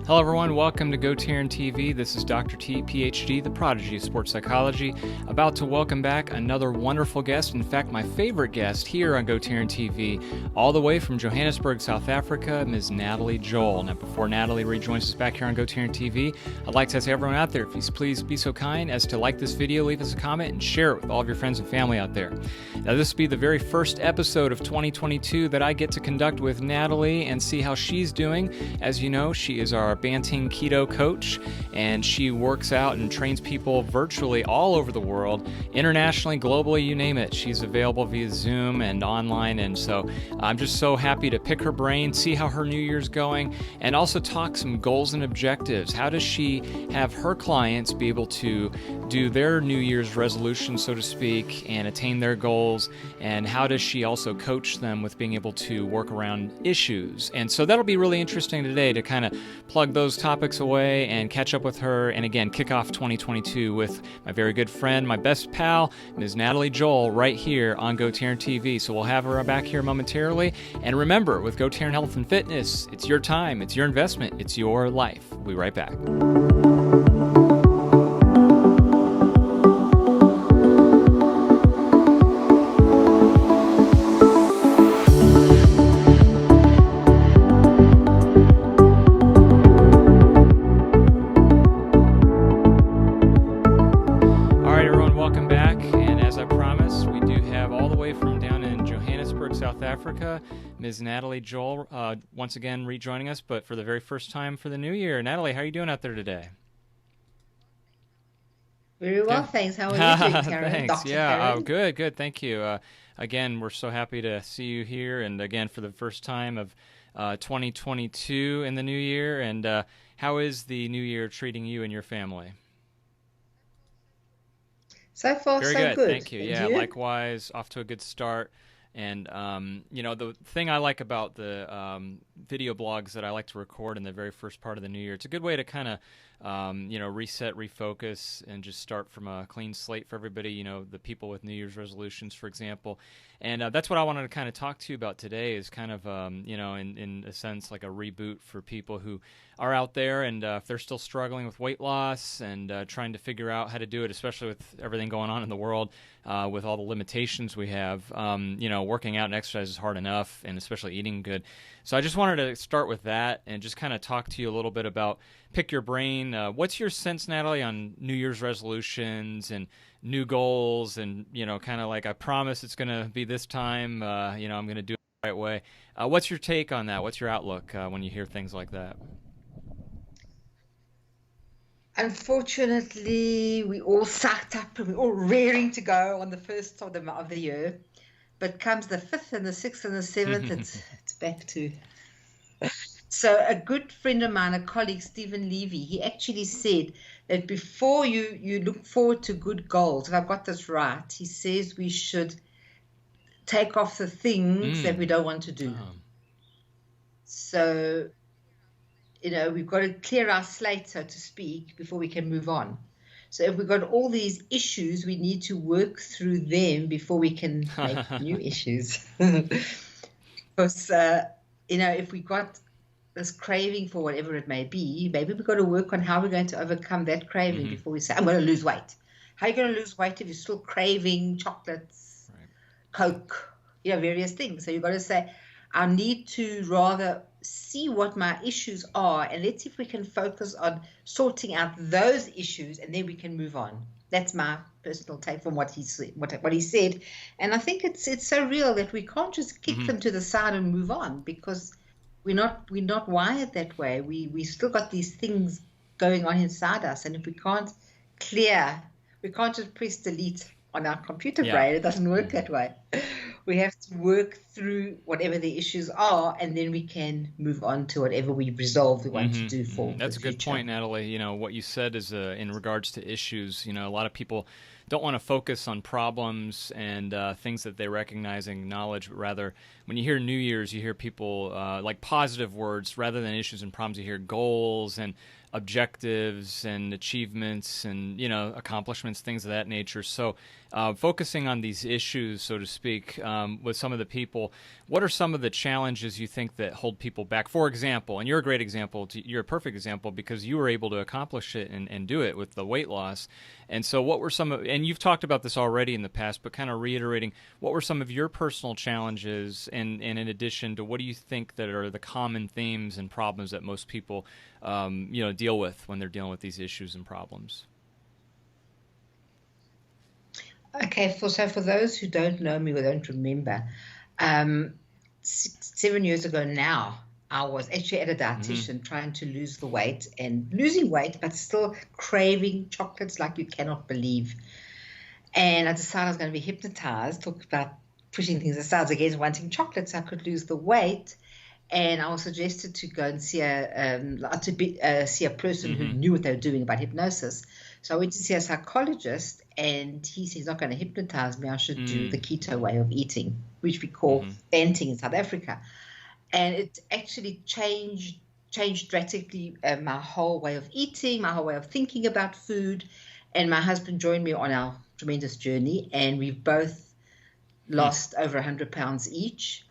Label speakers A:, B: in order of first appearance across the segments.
A: Hello everyone, welcome to GoTarryn TV. This is Dr. T, PhD, the prodigy of sports psychology, about to welcome back another wonderful guest, in fact my favorite guest here on GoTarryn TV, all the way from Johannesburg, South Africa, Ms. Natalie Joel. Now before Natalie rejoins us back here on GoTarryn TV, I'd like to ask everyone out there, if you please be so kind as to like this video, leave us a comment, and share it with all of your friends and family out there. Now this will be the very first episode of 2022 that I get to conduct with Natalie and see how she's doing. As you know, she is our Banting keto coach, and she works out and trains people virtually all over the world, internationally, globally, you name it. She's available via Zoom and online, and so I'm just so happy to pick her brain, see how her New Year's going, and also talk some goals and objectives. How does she have her clients be able to do their New Year's resolution, so to speak, and attain their goals, and how does she also coach them with being able to work around issues? And so that'll be really interesting today to kind of plug those topics away and catch up with her, and again kick off 2022 with my very good friend, my best pal, Ms. Natalie Joel, right here on GoTarryn TV. So we'll have her back here momentarily. And remember, with GoTarryn Health and Fitness, it's your time, it's your investment, it's your life. We'll be right back. Ms. Natalie Joel, once again rejoining us, but for the very first time for the new year. Natalie, how are you doing out there today?
B: Very well, thanks. How are you doing, Taryn?
A: Thanks.
B: Dr.
A: Yeah,
B: Taryn?
A: good. Thank you. Again, we're so happy to see you here, and again for the first time of 2022 in the new year. And how is the new year treating you and your family?
B: So far,
A: very
B: so
A: good. Thank you.
B: And
A: Yeah,
B: you?
A: likewise. Off to a good start. And, the thing I like about the video blogs that I like to record in the very first part of the new year, it's a good way to kind of, reset, refocus, and just start from a clean slate for everybody, the people with New Year's resolutions, for example. And that's what I wanted to kind of talk to you about today is kind of, in a sense, like a reboot for people who are out there and if they're still struggling with weight loss and trying to figure out how to do it, especially with everything going on in the world, with all the limitations we have. Working out and exercise is hard enough, and especially eating good. So I just wanted to start with that and just kind of talk to you a little bit about, pick your brain. What's your sense, Natalie, on New Year's resolutions and new goals and, kind of like, I promise it's going to be this time, I'm going to do it the right way. What's your take on that? What's your outlook when you hear things like that?
B: Unfortunately, we all sucked up and we're all raring to go on the first of the year. But comes the 5th and the 6th and the 7th, it's back to... So a good friend of mine, a colleague, Stephen Levy, he actually said that before you look forward to good goals, if I've got this right, he says we should take off the things that we don't want to do. So, we've got to clear our slate, so to speak, before we can move on. So if we've got all these issues, we need to work through them before we can make new issues. Because, if we've got this craving for whatever it may be, maybe we've got to work on how we're going to overcome that craving before we say, I'm going to lose weight. How are you going to lose weight if you're still craving chocolates, right, Coke, various things? So you've got to say, I need to rather see what my issues are, and let's see if we can focus on sorting out those issues, and then we can move on. That's my personal take from what he said. What he said, and I think it's so real that we can't just kick them to the side and move on, because we're not wired that way. We still got these things going on inside us, and if we can't just press delete on our computer brain. It doesn't work that way. We have to work through whatever the issues are, and then we can move on to whatever we resolve we want to do for
A: That's
B: the
A: a good
B: future.
A: point, Natalie. What you said is in regards to issues, a lot of people don't want to focus on problems and things that they recognize and acknowledge, but rather when you hear New Year's, you hear people like positive words rather than issues and problems. You hear goals and objectives and achievements and, you know, accomplishments, things of that nature. So focusing on these issues, so to speak, with some of the people, what are some of the challenges you think that hold people back? For example, and you're a great example, you're a perfect example because you were able to accomplish it and do it with the weight loss. And so what were some of, and you've talked about this already in the past, but kind of reiterating, what were some of your personal challenges? And in addition to, what do you think that are the common themes and problems that most people, you know, deal with when they're dealing with these issues and problems?
B: Okay, so for those who don't know me or don't remember, 7 years ago now, I was actually at a dietitian trying to lose the weight and losing weight, but still craving chocolates like you cannot believe. And I decided I was going to be hypnotized, talk about pushing things aside against wanting chocolates. I could lose the weight. And I was suggested to go and see a person who knew what they were doing about hypnosis. So I went to see a psychologist, and he said he's not going to hypnotize me. I should do the keto way of eating, which we call banting in South Africa. And it actually changed drastically my whole way of eating, my whole way of thinking about food. And my husband joined me on our tremendous journey, and we've both lost over 100 pounds each.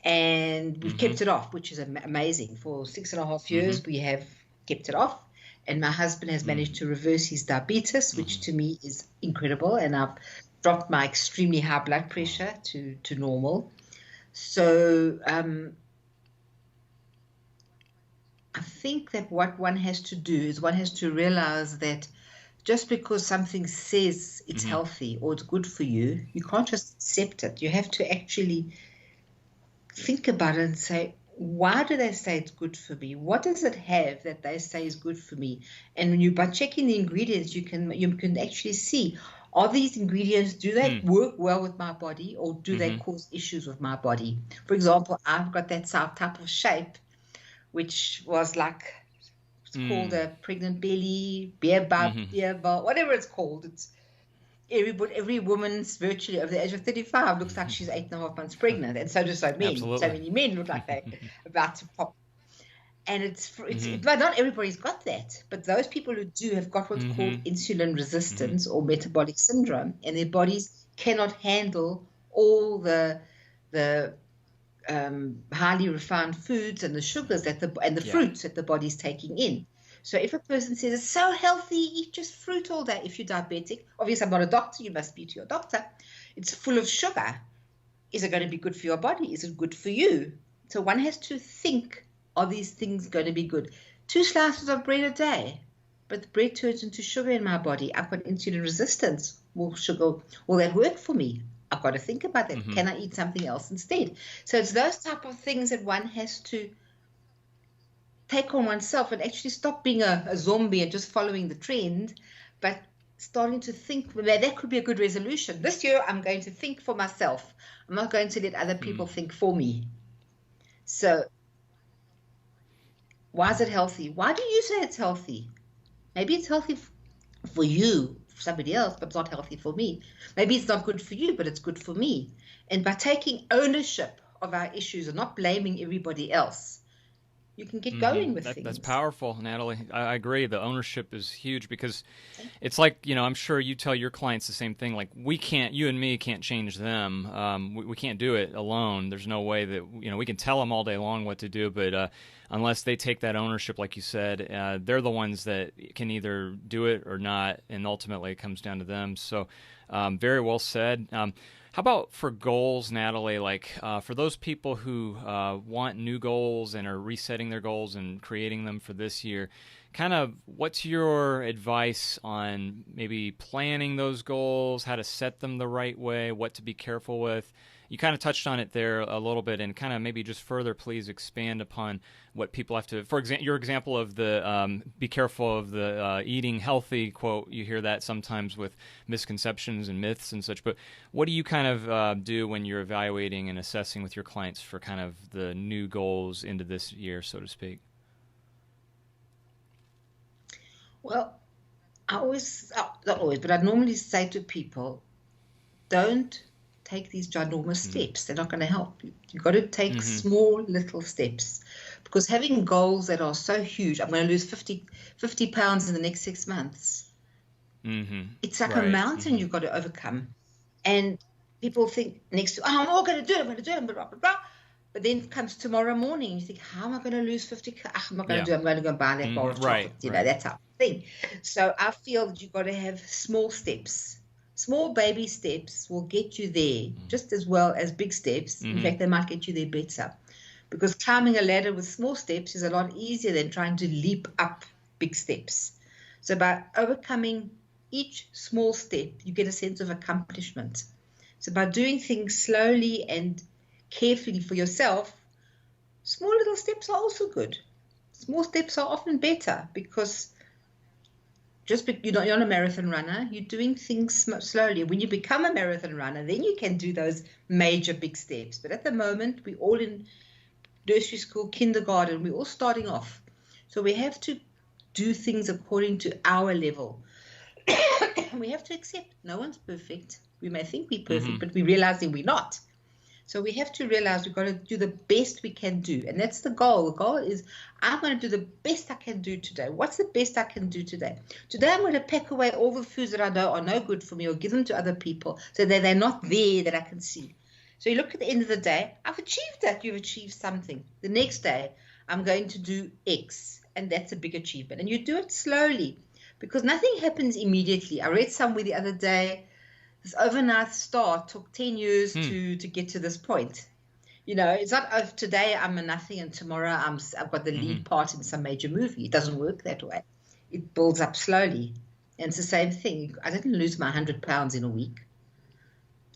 B: And we've kept it off, which is amazing. For 6.5 years, we have kept it off. And my husband has managed to reverse his diabetes, which to me is incredible. And I've dropped my extremely high blood pressure to normal. So I think that what one has to do is one has to realize that just because something says it's healthy or it's good for you, you can't just accept it. You have to actually think about it and say, why do they say it's good for me? What does it have that they say is good for me? And when by checking the ingredients, you can actually see, are these ingredients, do they work well with my body, or do they cause issues with my body? For example, I've got that type of shape, which was like, it's called a pregnant belly, beer bump, whatever it's called. It's every woman's virtually over the age of 35 looks like she's 8.5 months pregnant, and so do so men.
A: Absolutely.
B: So many men look like they're about to pop. And it's but not everybody's got that. But those people who do have got what's called insulin resistance or metabolic syndrome, and their bodies cannot handle all the highly refined foods and the sugars and the fruits that the body's taking in. So if a person says it's so healthy, eat just fruit all day. If you're diabetic, obviously I'm not a doctor, you must speak to your doctor. It's full of sugar. Is it going to be good for your body? Is it good for you? So one has to think, are these things going to be good? 2 slices of bread a day, but the bread turns into sugar in my body. I've got insulin resistance. Will that work for me? I've got to think about that. Can I eat something else instead? So it's those type of things that one has to take on oneself and actually stop being a zombie and just following the trend, but starting to think, well, that could be a good resolution. This year, I'm going to think for myself. I'm not going to let other people think for me. So why is it healthy? Why do you say it's healthy? Maybe it's healthy for you, for somebody else, but it's not healthy for me. Maybe it's not good for you, but it's good for me. And by taking ownership of our issues and not blaming everybody else, you can get going with things.
A: That's powerful, Natalie. I agree. The ownership is huge because it's like, you know, I'm sure you tell your clients the same thing. Like, you and me can't change them. We can't do it alone. There's no way that, you know, we can tell them all day long what to do, but unless they take that ownership, like you said, they're the ones that can either do it or not, and ultimately it comes down to them. So very well said. How about for goals, Natalie? Like for those people who want new goals and are resetting their goals and creating them for this year, kind of what's your advice on maybe planning those goals, how to set them the right way, what to be careful with? You kind of touched on it there a little bit, and kind of maybe just further, please expand upon what people have to. For example, your example of the "be careful of the eating healthy" quote. You hear that sometimes with misconceptions and myths and such. But what do you kind of do when you're evaluating and assessing with your clients for kind of the new goals into this year, so to speak?
B: Well, I always, not always, but I normally say to people, don't take these ginormous steps. They're not going to help you. You've got to take small little steps, because having goals that are so huge, I'm going to lose 50 pounds in the next 6 months. It's like a mountain you've got to overcome. And people think next, I'm all going to do it, blah, blah, blah. But then comes tomorrow morning, and you think, how am I going to lose 50? I'm not going to do it. I'm going to go buy that bar of chocolate. You know, that's our thing. So I feel that you've got to have small steps. Small baby steps will get you there just as well as big steps. In fact, they might get you there better, because climbing a ladder with small steps is a lot easier than trying to leap up big steps. So by overcoming each small step, you get a sense of accomplishment. So by doing things slowly and carefully for yourself, small little steps are also good. Small steps are often better, because you're not a marathon runner, you're doing things slowly. When you become a marathon runner, then you can do those major big steps. But at the moment, we're all in nursery school, kindergarten, we're all starting off. So we have to do things according to our level. We have to accept no one's perfect. We may think we're perfect, but we're realizing we're not. So we have to realize we've got to do the best we can do. And that's the goal. The goal is, I'm going to do the best I can do today. What's the best I can do today? Today I'm going to pack away all the foods that I know are no good for me, or give them to other people so that they're not there, that I can see. So you look at the end of the day, I've achieved that. You've achieved something. The next day, I'm going to do X, and that's a big achievement. And you do it slowly, because nothing happens immediately. I read somewhere the other day, this overnight star took 10 years to get to this point. You know, it's not, oh, today I'm a nothing and tomorrow I've got the lead part in some major movie. It doesn't work that way. It builds up slowly. And it's the same thing. I didn't lose my 100 pounds in a week.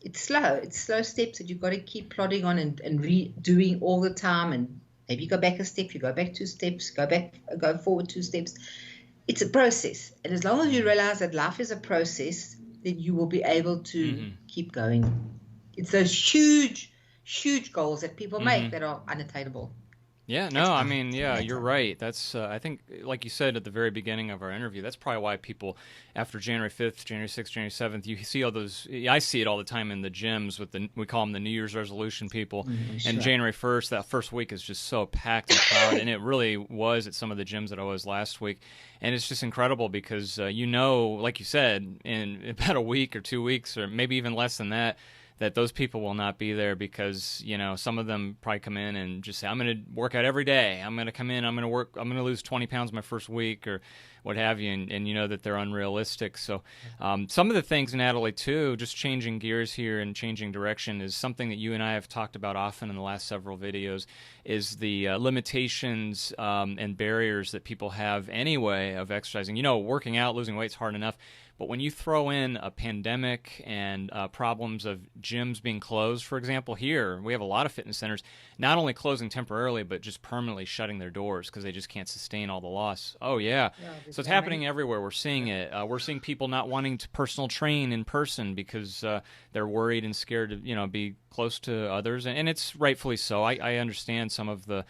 B: It's slow. It's slow steps that you've got to keep plodding on and redoing all the time. And maybe you go back a step, you go back 2 steps, go forward 2 steps. It's a process. And as long as you realize that life is a process, then you will be able to keep going. It's those huge, huge goals that people make that are unattainable.
A: Yeah, no, I mean, yeah, you're right. That's, I think, like you said at the very beginning of our interview, that's probably why people, after January 5th, January 6th, January 7th, you see all those, I see it all the time in the gyms with we call them the New Year's resolution people. And January 1st, that first week is just so packed and crowded, and it really was at some of the gyms that I was last week. And it's just incredible because, like you said, in about a week or 2 weeks, or maybe even less than that those people will not be there because, some of them probably come in and just say, I'm going to work out every day. I'm going to come in, I'm going to lose 20 pounds my first week or what have you. And you know that they're unrealistic. So some of the things, Natalie, too, just changing gears here and changing direction is something that you and I have talked about often in the last several videos, is the limitations and barriers that people have anyway of exercising. Working out, losing weight is hard enough. But when you throw in a pandemic and problems of gyms being closed, for example, here we have a lot of fitness centers not only closing temporarily, but just permanently shutting their doors because they just can't sustain all the loss. Oh, yeah. So it's happening everywhere. We're seeing it. We're seeing people not wanting to personal train in person because they're worried and scared to, be close to others. And it's rightfully so. I understand some of the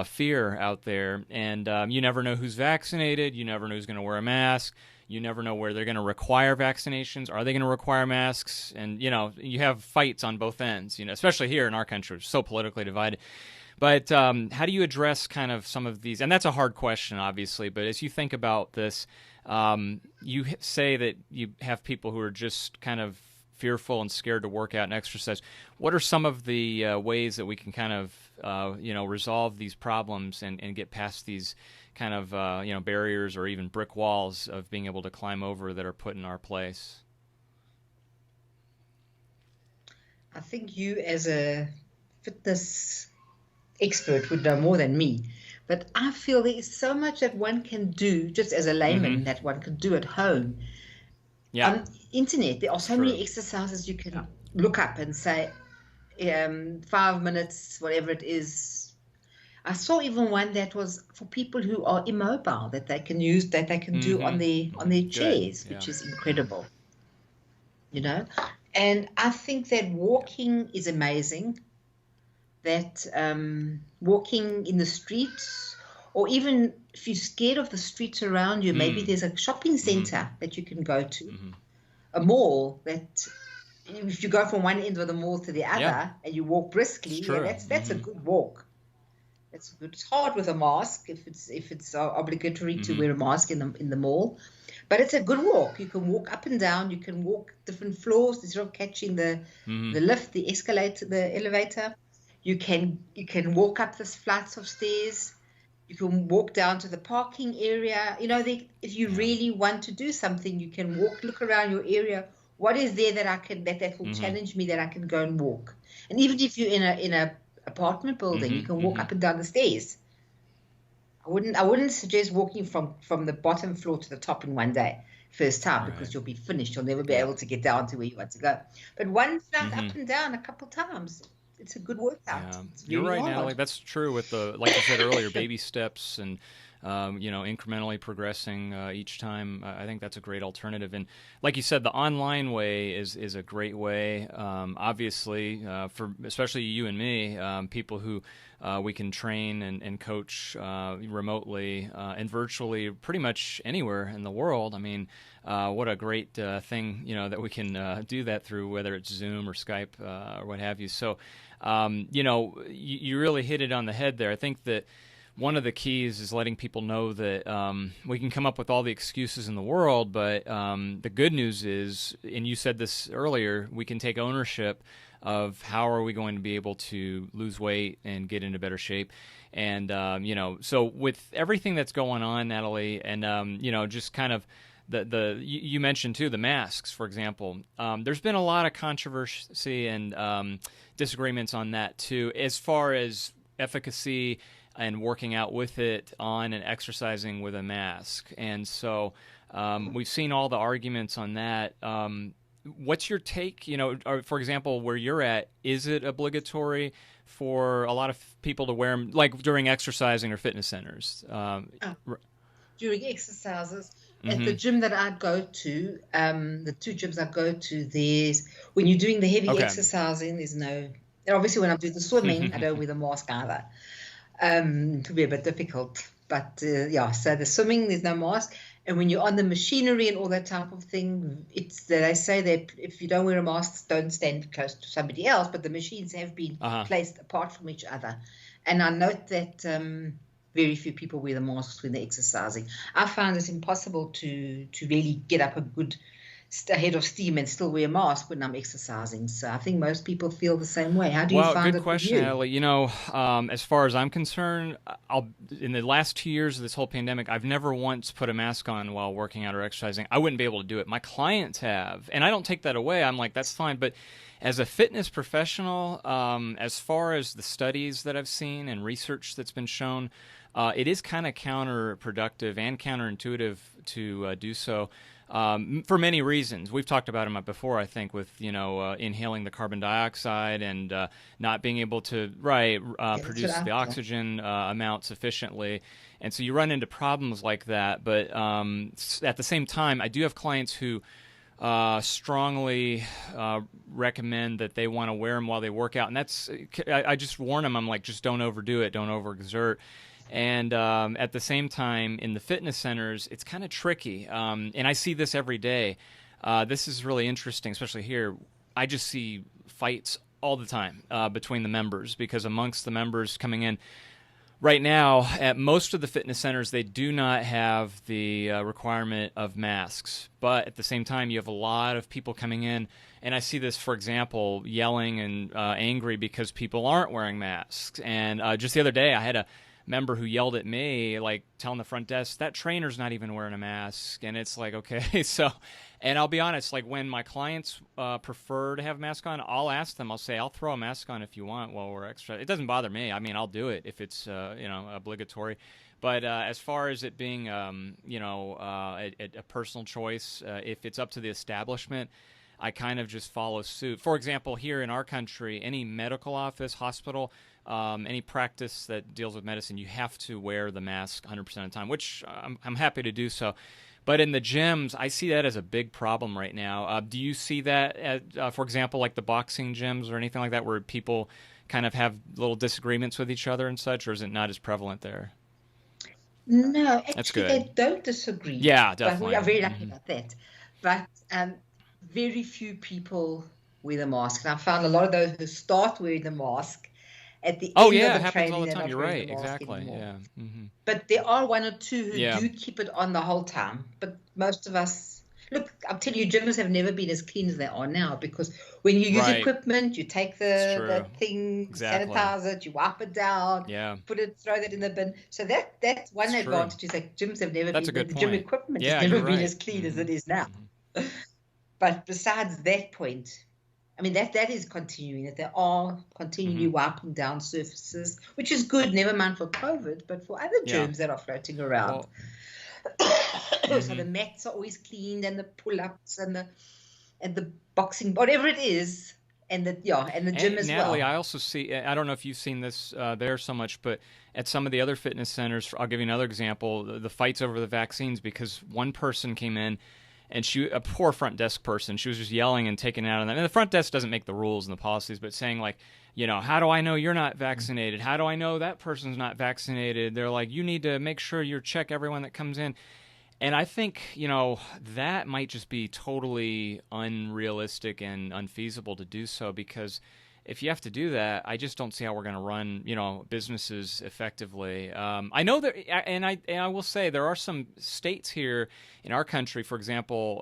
A: fear out there. And you never know who's vaccinated. You never know who's going to wear a mask. You never know where they're going to require vaccinations. Are they going to require masks? And, you have fights on both ends, especially here in our country, which is so politically divided. But how do you address kind of some of these? And that's a hard question, obviously. But as you think about this, you say that you have people who are just kind of fearful and scared to work out and exercise. What are some of the ways that we can kind of, resolve these problems and get past these kind of, barriers or even brick walls of being able to climb over that are put in our place?
B: I think you as a fitness expert would know more than me, but I feel there is so much that one can do just as a layman that one can do at home. On internet, there are so many exercises you can look up and say 5 minutes, whatever it is. I saw even one that was for people who are immobile that they can use, that they can do on their chairs, which is incredible. And I think that walking is amazing. That walking in the streets Or even if you're scared of the streets around you, maybe there's a shopping center that you can go to, a mall that if you go from one end of the mall to the other and you walk briskly, that's a good walk. That's good. It's hard with a mask if it's obligatory to wear a mask in the mall, but it's a good walk. You can walk up and down. You can walk different floors instead of catching the lift, the escalator, the elevator. You can walk up the flights of stairs. You can walk down to the parking area. If you really want to do something, you can look around your area. What is there that will challenge me that I can go and walk? And even if you're in a apartment building, you can walk up and down the stairs. I wouldn't suggest walking from the bottom floor to the top in one day, first time, because you'll be finished. You'll never be able to get down to where you want to go. But one flight up and down a couple times, it's a good workout.
A: You're right, Natalie. That's true with like you said earlier, baby steps and incrementally progressing each time. I think that's a great alternative. And like you said, the online way is a great way. Obviously, for especially you and me, people who we can train and coach remotely and virtually pretty much anywhere in the world. I mean, what a great thing, that we can do that through, whether it's Zoom or Skype or what have you. So, you really hit it on the head there. I think that one of the keys is letting people know that we can come up with all the excuses in the world, but the good news is, and you said this earlier, we can take ownership of how are we going to be able to lose weight and get into better shape. And, so with everything that's going on, Natalie, and, just kind of you mentioned too, the masks, for example, there's been a lot of controversy and disagreements on that too, as far as efficacy and working out with it on and exercising with a mask. And so we've seen all the arguments on that. What's your take, for example, where you're at, is it obligatory for a lot of people to wear them, like during exercising or fitness centers?
B: During exercises, at the gym that I go to, the two gyms I go to, when you're doing the heavy exercising, there's no, and obviously when I'm doing the swimming, I don't wear the mask either. It could be a bit difficult, but so the swimming, there's no mask. And when you're on the machinery and all that type of thing, they say that if you don't wear a mask, don't stand close to somebody else, but the machines have been placed apart from each other. And I note that very few people wear the masks when they're exercising. I find it impossible to really get up a good head of steam and still wear a mask when I'm exercising. So I think most people feel the same way. How do you find it?
A: Good question, Natalie. As far as I'm concerned, in the last 2 years of this whole pandemic, I've never once put a mask on while working out or exercising. I wouldn't be able to do it. My clients have, and I don't take that away. I'm like, that's fine. But as a fitness professional, as far as the studies that I've seen and research that's been shown, it is kind of counterproductive and counterintuitive to do so. For many reasons. We've talked about them before, I think, with, inhaling the carbon dioxide and not being able to produce the oxygen amount sufficiently. And so you run into problems like that. But at the same time, I do have clients who strongly recommend that they want to wear them while they work out. And I just warn them, I'm like, just don't overdo it, don't overexert. And at the same time, in the fitness centers, it's kind of tricky. And I see this every day. This is really interesting, especially here. I just see fights all the time between the members, because amongst the members coming in right now, at most of the fitness centers, they do not have the requirement of masks. But at the same time, you have a lot of people coming in. And I see this, for example, yelling and angry because people aren't wearing masks. And just the other day, I had a member who yelled at me, like telling the front desk, that trainer's not even wearing a mask. And it's like, okay, so, and I'll be honest, like when my clients prefer to have a mask on, I'll ask them, I'll say, I'll throw a mask on if you want while we're extra. It doesn't bother me. I mean, I'll do it if it's, obligatory. But as far as it being, a personal choice, if it's up to the establishment, I kind of just follow suit. For example, here in our country, any medical office, hospital, any practice that deals with medicine, you have to wear the mask 100% of the time, which I'm happy to do so. But in the gyms, I see that as a big problem right now. Do you see that, for example, like the boxing gyms or anything like that, where people kind of have little disagreements with each other and such, or is it not as prevalent there?
B: No,
A: That's
B: actually,
A: good.
B: they don't disagree.
A: Yeah,
B: But we
A: definitely.
B: are very lucky about that. But very few people wear the mask. And I found a lot of those who start wearing the mask at the
A: Oh
B: end of
A: yeah, it
B: the
A: happens all
B: training,
A: the
B: they're
A: time.
B: not
A: You're
B: wearing the
A: right.
B: mask
A: Exactly.
B: anymore.
A: Yeah.
B: But there are one or two who
A: Yeah.
B: do keep it on the whole time. But most of us, look, I'll tell you, gyms have never been as clean as they are now, because when you use
A: Right.
B: equipment, you take
A: It's
B: the
A: true.
B: thing,
A: Exactly.
B: sanitize it, you wipe it down,
A: Yeah.
B: put it, throw that in the bin. So that's one
A: It's true.
B: advantage, is that gyms have never
A: That's
B: been,
A: a good
B: the gym
A: point.
B: equipment has
A: Yeah,
B: never
A: you're
B: been
A: right.
B: as clean as it is now.
A: Hmm.
B: But besides that point, I mean, that is continuing, that they are continually wiping down surfaces, which is good, never mind for COVID, but for other
A: Yeah.
B: germs that are floating around.
A: Well,
B: So the mats are always cleaned, and the pull-ups and the boxing, whatever it is, and the gym
A: and
B: as
A: Natalie,
B: well.
A: I also see. I don't know if you've seen this there so much, but at some of the other fitness centers, I'll give you another example: the fights over the vaccines, because one person came in, and a poor front desk person, she was just yelling and taking it out on them. And the front desk doesn't make the rules and the policies, but saying like, how do I know you're not vaccinated? How do I know that person's not vaccinated? They're like, you need to make sure you check everyone that comes in. And I think, that might just be totally unrealistic and unfeasible to do so, because if you have to do that, I just don't see how we're going to run, businesses effectively. I know that, and I will say there are some states here in our country, for example,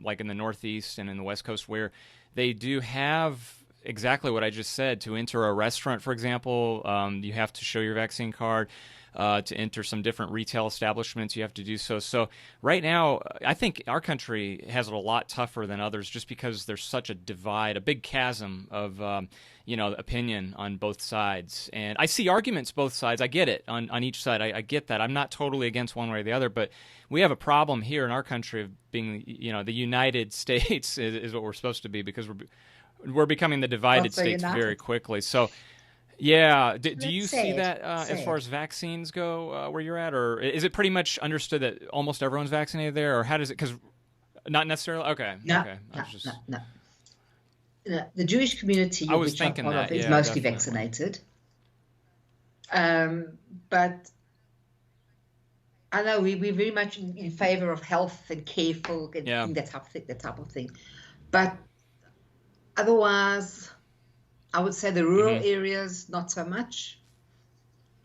A: like in the Northeast and in the West Coast, where they do have exactly what I just said. To enter a restaurant, for example, you have to show your vaccine card. To enter some different retail establishments, you have to do so. So right now, I think our country has it a lot tougher than others, just because there's such a divide, a big chasm of opinion on both sides. And I see arguments both sides. I get it on each side. I get that. I'm not totally against one way or the other, but we have a problem here in our country of being, the United States is what we're supposed to be, because we're becoming the divided
B: Also
A: states
B: United.
A: very quickly. So. Yeah. Do
B: That's
A: you see
B: sad.
A: that as far as vaccines go where you're at? Or is it pretty much understood that almost everyone's vaccinated there? Or how does it – because not necessarily – okay.
B: No,
A: Okay.
B: no. The Jewish community,
A: I was
B: which I'm
A: thinking
B: part
A: that,
B: of, is
A: yeah,
B: mostly
A: definitely.
B: vaccinated. But I know we're very much in favor of health and careful and
A: Yeah.
B: that type of thing. But otherwise, I would say the rural areas, not so much.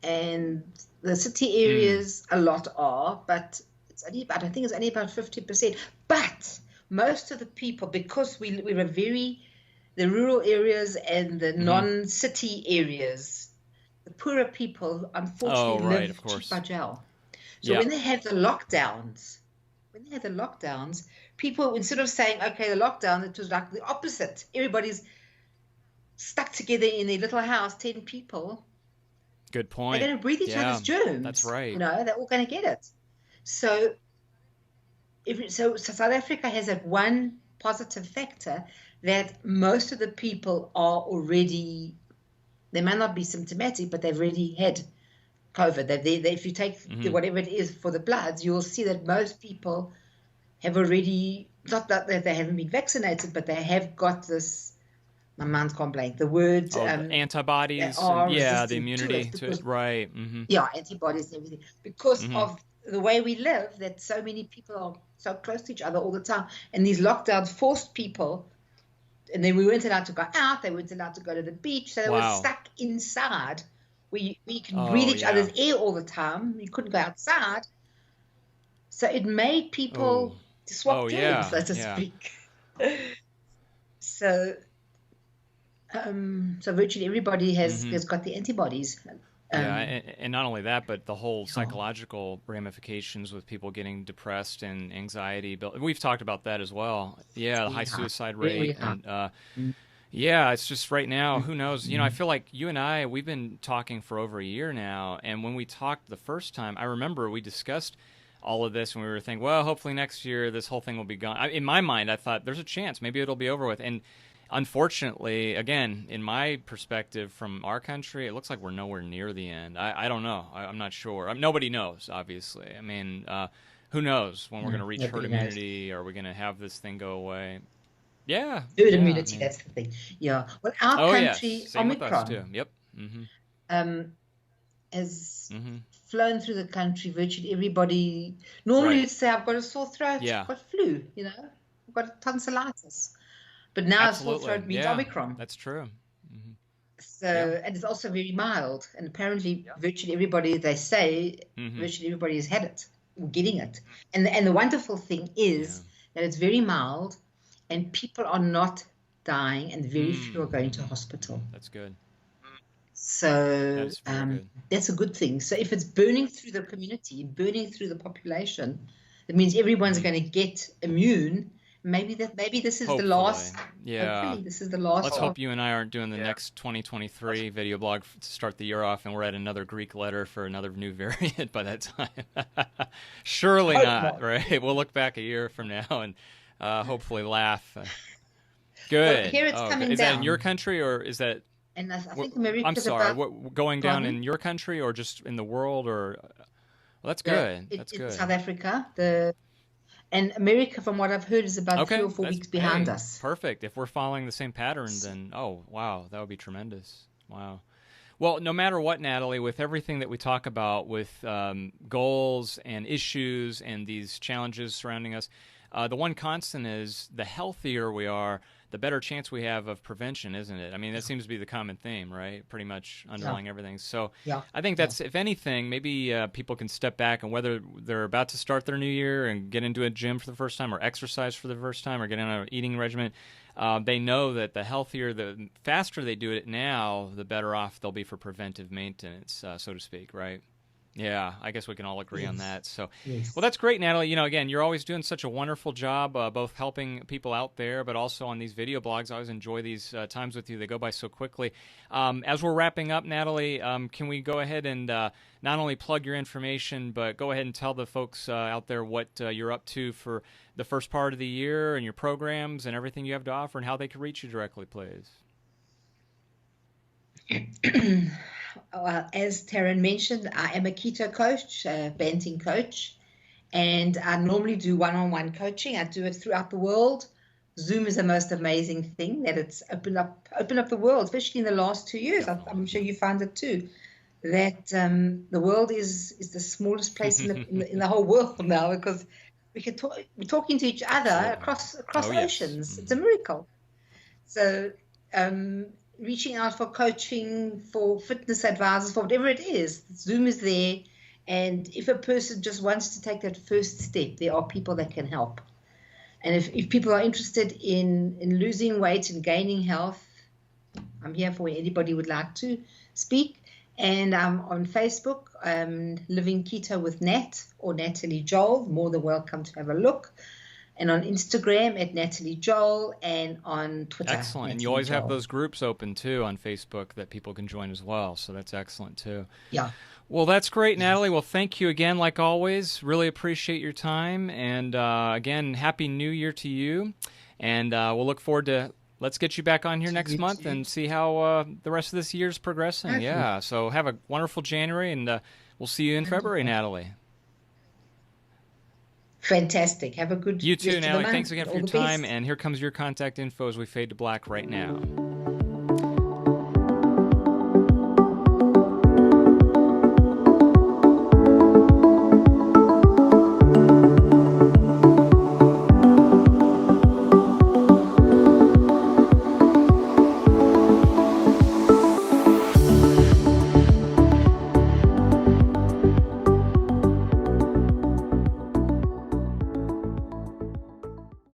B: And the city areas, a lot are, but I think it's only about 50%. But most of the people, because we're the rural areas and the non-city areas, the poorer people, unfortunately,
A: Oh, right, of
B: live cheek
A: course.
B: by jowl. So
A: Yeah.
B: when they have the lockdowns, people, instead of saying, okay, the lockdown, it was like the opposite. Everybody's stuck together in their little house, 10 people.
A: Good point.
B: They're going to breathe each other's germs.
A: That's right.
B: They're all going to get it. So South Africa has that one positive factor, that most of the people are already, they may not be symptomatic, but they've already had COVID. If you take whatever it is for the bloods, you'll see that most people have already, not that they haven't been vaccinated, but they have got this, my mind's gone blank, the word.
A: The antibodies. The immunity to it. Right.
B: Yeah, antibodies and everything. Because of the way we live, that so many people are so close to each other all the time. And these lockdowns forced people, and then we weren't allowed to go out, they weren't allowed to go to the beach, so they were stuck inside, where you can breathe each other's air all the time. You couldn't go outside. So it made people swap germs, so to speak. So virtually everybody has got the antibodies.
A: And not only that, but the whole psychological ramifications with people getting depressed and anxiety. We've talked about that as well. Yeah, the high suicide rate. And it's just right now, who knows? I feel like you and I, we've been talking for over a year now. And when we talked the first time, I remember we discussed all of this and we were thinking, well, hopefully next year this whole thing will be gone. In my mind, I thought there's a chance. Maybe it'll be over with. And unfortunately, again, in my perspective from our country, it looks like we're nowhere near the end. I don't know. I'm not sure. Nobody knows, obviously. I mean, who knows when we're going to reach herd immunity? Are we going to have this thing go away? Yeah.
B: Herd immunity, that's the thing. Yeah. Well, our country,
A: Same
B: Omicron,
A: with us too. Yep.
B: has flown through the country. Virtually everybody normally
A: Right.
B: would say, I've got a sore throat,
A: Yeah.
B: I've got flu, I've got tonsillitis. But now a sore
A: Absolutely.
B: throat means
A: Yeah.
B: Omicron.
A: That's true. Mm-hmm.
B: So, and it's also very mild. And apparently,
A: Yeah.
B: virtually everybody, they say,
A: Mm-hmm.
B: virtually everybody has had it or getting it. And the wonderful thing is that it's very mild and people are not dying and very few are going to hospital.
A: That's good.
B: So
A: That is very good.
B: that's a good thing. So if it's burning through the community, burning through the population, it means everyone's going to get immune. Maybe this is
A: Hopefully.
B: the last.
A: Yeah.
B: Hopefully, this is the last.
A: Let's hope you and I aren't doing the next 2023 video blog to start the year off, and we're at another Greek letter for another new variant by that time. Surely not, right? We'll look back a year from now and hopefully laugh. Good.
B: Well, here it's coming down.
A: Is that in your country, or is that?
B: And I think America's
A: I'm sorry. Going down
B: Pardon?
A: in your country, or just in the world, or? Well, that's good. That's good.
B: It's South Africa. And America, from what I've heard, is about 3 or 4 weeks behind us.
A: Perfect. If we're following the same pattern, then, oh, wow, that would be tremendous. Wow. Well, no matter what, Natalie, with everything that we talk about with goals and issues and these challenges surrounding us, the one constant is the healthier we are, the better chance we have of prevention, isn't it? I mean, that seems to be the common theme, right? Pretty much underlying everything. So I think that's, if anything, maybe people can step back, and whether they're about to start their new year and get into a gym for the first time, or exercise for the first time, or get on an eating regimen, they know that the healthier, the faster they do it now, the better off they'll be for preventive maintenance, so to speak, right? Yeah, I guess we can all agree on that. So, well, that's great, Natalie. Again, you're always doing such a wonderful job, both helping people out there, but also on these video blogs. I always enjoy these times with you. They go by so quickly. As we're wrapping up, Natalie, can we go ahead and not only plug your information, but go ahead and tell the folks out there what you're up to for the first part of the year and your programs and everything you have to offer, and how they can reach you directly, please.
B: As Taryn mentioned, I am a keto coach, a Banting coach, and I normally do one-on-one coaching. I do it throughout the world. Zoom is the most amazing thing that it's opened up the world, especially in the last 2 years. I'm sure you found it too, that the world is the smallest place in the whole world now, because we're talking to each other across oceans. It's a miracle. So reaching out for coaching, for fitness advisors, for whatever it is, Zoom is there. And if a person just wants to take that first step, there are people that can help. And if people are interested in losing weight and gaining health, I'm here for anybody who would like to speak. And I'm on Facebook, Living Keto with Nat, or Natalie Joel. More than welcome to have a look. And on Instagram at Natalie Joel, and on Twitter.
A: Excellent.
B: Natalie
A: And you always
B: Joel.
A: have those groups open, too, on Facebook that people can join as well. So that's excellent, too.
B: Yeah.
A: Well, that's great, Natalie. Well, thank you again, like always. Really appreciate your time. And, again, Happy New Year to you. And we'll look forward to, let's get you back on here next month and see how the rest of this year's progressing.
B: Perfect.
A: Yeah. So have a wonderful January, and we'll see you in February, Natalie.
B: Fantastic. Have a good
A: You too,
B: rest of the
A: Natalie.
B: month.
A: Thanks again for
B: All
A: your
B: the best.
A: time. And here comes your contact info as we fade to black right now.